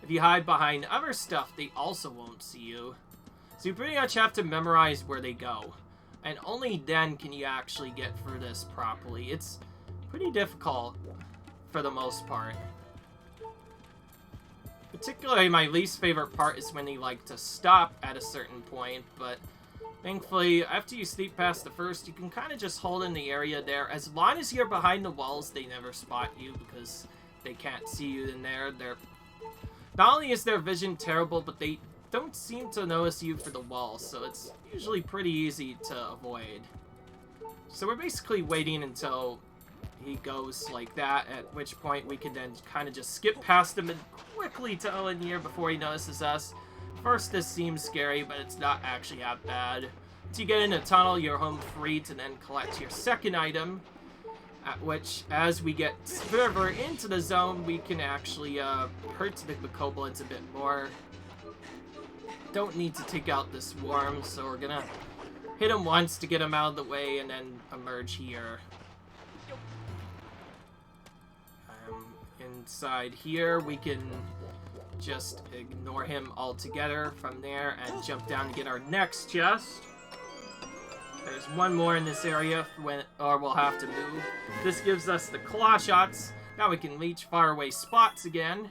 If you hide behind other stuff, they also won't see you. So you pretty much have to memorize where they go. And only then can you actually get through this properly. It's pretty difficult for the most part. Particularly, my least favorite part is when they like to stop at a certain point, but thankfully, after you sneak past the first, you can kind of just hold in the area there. As long as you're behind the walls, they never spot you because they can't see you in there. Not only is their vision terrible, but they don't seem to notice you for the walls, so it's usually pretty easy to avoid. So we're basically waiting until he goes like that, at which point we can then kind of just skip past him and quickly tunnel in here before he notices us. First, this seems scary, but it's not actually that bad. Once you get in a tunnel, you're home free to then collect your second item, at which, as we get further into the zone, we can actually hurt the Bokoblins a bit more. Don't need to take out this worm, so we're gonna hit him once to get him out of the way and then emerge here. Inside here, we can just ignore him altogether from there and jump down to get our next chest. There's one more in this area, or we'll have to move. This gives us the claw shots. Now we can reach faraway spots again.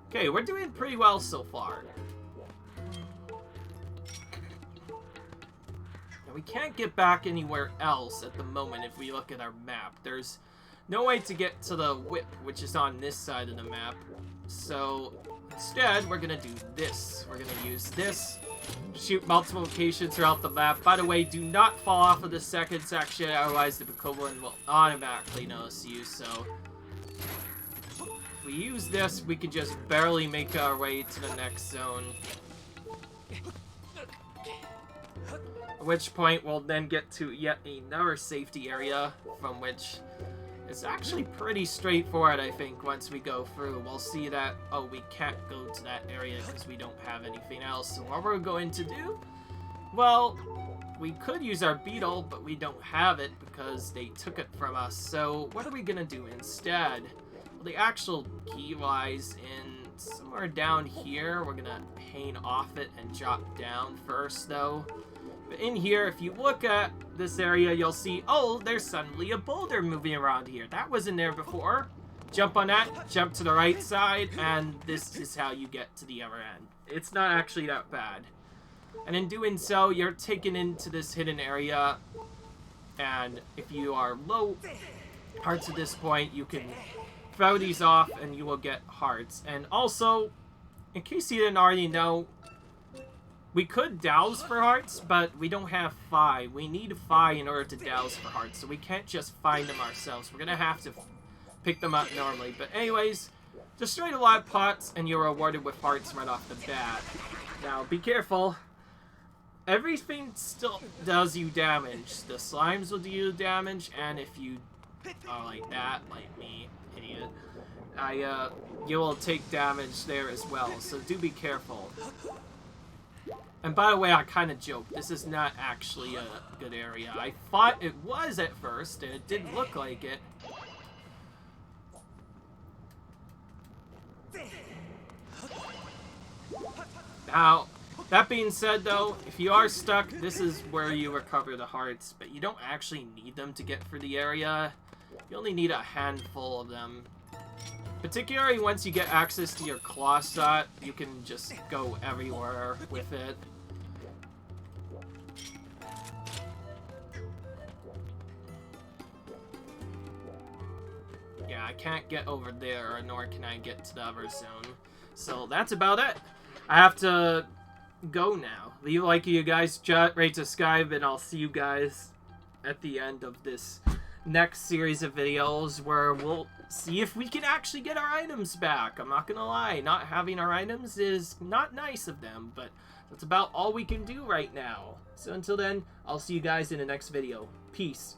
Okay, we're doing pretty well so far. Now we can't get back anywhere else at the moment if we look at our map. There's no way to get to the whip, which is on this side of the map. So instead, we're gonna do this. We're gonna use this, shoot multiple locations throughout the map. By the way, do not fall off of the second section, otherwise the Bokoblin will automatically notice you. So if we use this, we can just barely make our way to the next zone. At which point, we'll then get to yet another safety area, from which it's actually pretty straightforward, I think, once we go through. We'll see that, oh, we can't go to that area because we don't have anything else. So what we're going to do? Well, we could use our beetle, but we don't have it because they took it from us. So what are we going to do instead? Well, the actual key lies in somewhere down here. We're going to hang off it and drop down first, though. But in here, if you look at this area, you'll see, oh, there's suddenly a boulder moving around here. That wasn't there before. Jump on that, jump to the right side, and this is how you get to the other end. It's not actually that bad. And in doing so, you're taken into this hidden area, and if you are low hearts at this point, you can throw these off, and you will get hearts. And also, in case you didn't already know, We could douse for hearts, but we don't have Fi. We need Fi in order to douse for hearts, so we can't just find them ourselves. We're gonna have to pick them up normally. But anyways, destroy a lot of pots, and you're rewarded with hearts right off the bat. Now, be careful. Everything still does you damage. The slimes will do you damage, and if you are like that, like me, idiot, you will take damage there as well, so do be careful. And by the way, I kind of joked. This is not actually a good area. I thought it was at first, and it didn't look like it. Now, that being said, though, if you are stuck, this is where you recover the hearts, but you don't actually need them to get through the area. You only need a handful of them. Particularly once you get access to your claw shot, you can just go everywhere with it. Yeah, I can't get over there, nor can I get to the other zone. So that's about it. I have to go now. Leave a like if you guys, rate, subscribe, and I'll see you guys at the end of this next series of videos where we'll see if we can actually get our items back. I'm not gonna lie, not having our items is not nice of them, but that's about all we can do right now. So until then, I'll see you guys in the next video. Peace.